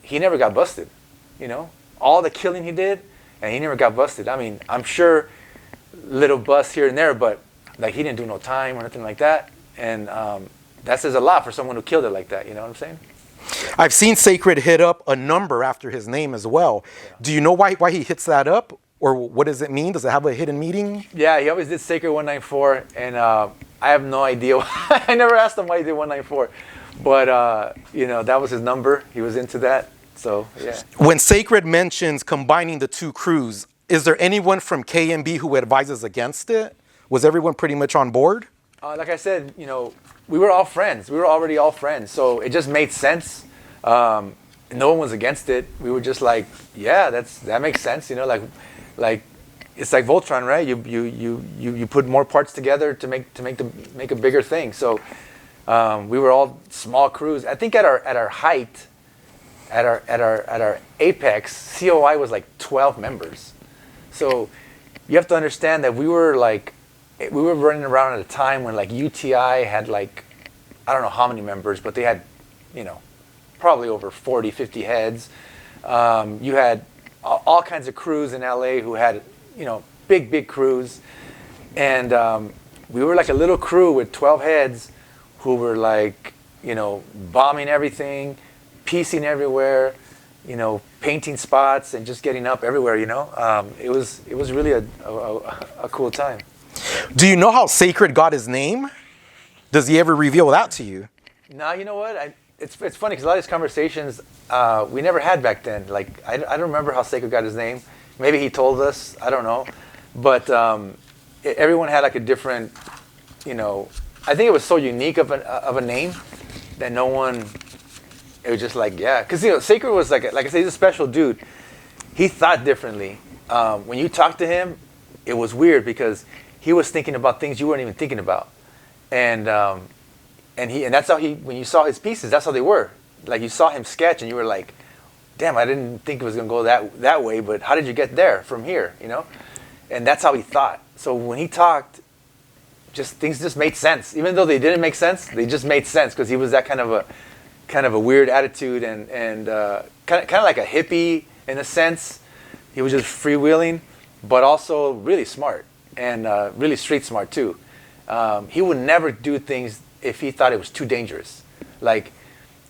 he never got busted. All the killing he did, and he never got busted. I mean, I'm sure little busts here and there, but like he didn't do no time or anything like that. And that says a lot for someone who killed it like that. You know what I'm saying? I've seen Sacred hit up a number after his name as well. Yeah. Do you know why he hits that up? Or what does it mean? Does it have a hidden meaning? Yeah, he always did Sacred 194, and I have no idea. I never asked him why he did 194, but that was his number. He was into that, so yeah. When Sacred mentions combining the two crews, is there anyone from KMB who advises against it? Was everyone pretty much on board? Like I said, we were all friends. We were already all friends, so it just made sense. No one was against it. We were just like, yeah, that makes sense. Like it's like Voltron, right? You put more parts together to make a bigger thing. So we were all small crews. I think at our height, at our apex, COI was like 12 members. So you have to understand that we were running around at a time when like UTI had like, I don't know how many members, but they had, probably over 40, 50 heads. You had all kinds of crews in LA who had, big crews. And we were like a little crew with 12 heads who were like, bombing everything, piecing everywhere, painting spots and just getting up everywhere, It was really a cool time. Do you know how Sacred got his name? Does he ever reveal that to you? No, you know what? It's funny because a lot of these conversations we never had back then. Like I don't remember how Sacred got his name. Maybe he told us. I don't know. But everyone had like a different, I think it was so unique of a name that no one. It was just like, yeah, because Sacred was like I said, he's a special dude. He thought differently. When you talked to him, it was weird because he was thinking about things you weren't even thinking about, and that's how when you saw his pieces, that's how they were. Like you saw him sketch, and you were like, damn, I didn't think it was gonna go that way, but how did you get there from here? And that's how he thought. So when he talked, things just made sense, even though they didn't make sense. They just made sense because he was that kind of a weird attitude and kind of like a hippie in a sense. He was just freewheeling, but also really smart and really street smart too. He would never do things if he thought it was too dangerous. Like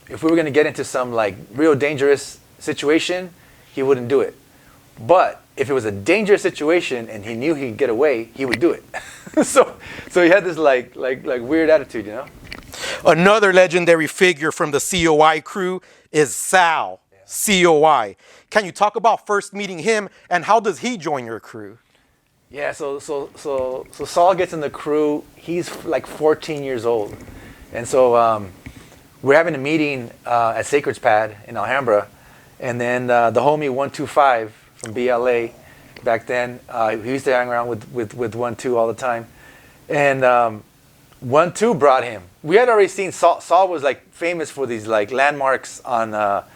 if we were going to get into some like real dangerous situation, he wouldn't do it. But if it was a dangerous situation and he knew he could get away, he would do it. so he had this like weird attitude, Another legendary figure from the COI crew is SAHL COI. Can you talk about first meeting him and how does he join your crew? Yeah, so Saul gets in the crew. He's like 14 years old, and so we're having a meeting at Sacred's Pad in Alhambra, and then the homie 125 from BLA back then, he used to hang around with 1-2 all the time, and 1-2 brought him. We had already seen Saul was like famous for these like landmarks on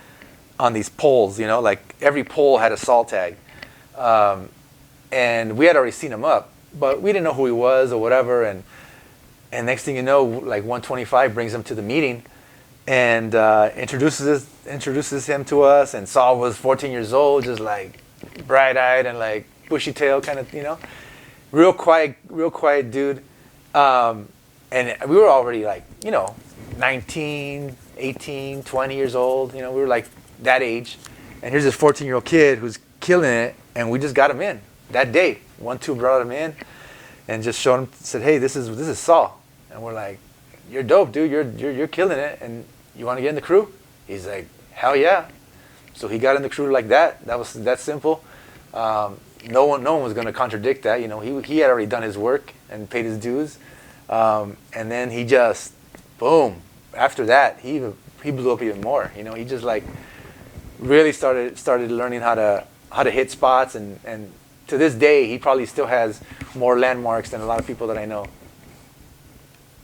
these poles, like every pole had a Saul tag. And we had already seen him up, but we didn't know who he was or whatever. And next thing you know, like 125 brings him to the meeting and introduces him to us. And Saul was 14 years old, just like bright-eyed and like bushy-tailed kind of, real quiet dude. And we were already like, 19, 18, 20 years old. We were like that age. And here's this 14-year-old kid who's killing it, and we just got him in. That day, 1-2 brought him in and just showed him, said, hey, this is Saul. And we're like, you're dope, dude. You're killing it. And you want to get in the crew? He's like, hell yeah. So he got in the crew like that. That was that simple. No one was going to contradict that. He had already done his work and paid his dues. And then he just, boom. After that, he blew up even more. He just like really started learning how to hit spots and to this day, he probably still has more landmarks than a lot of people that I know.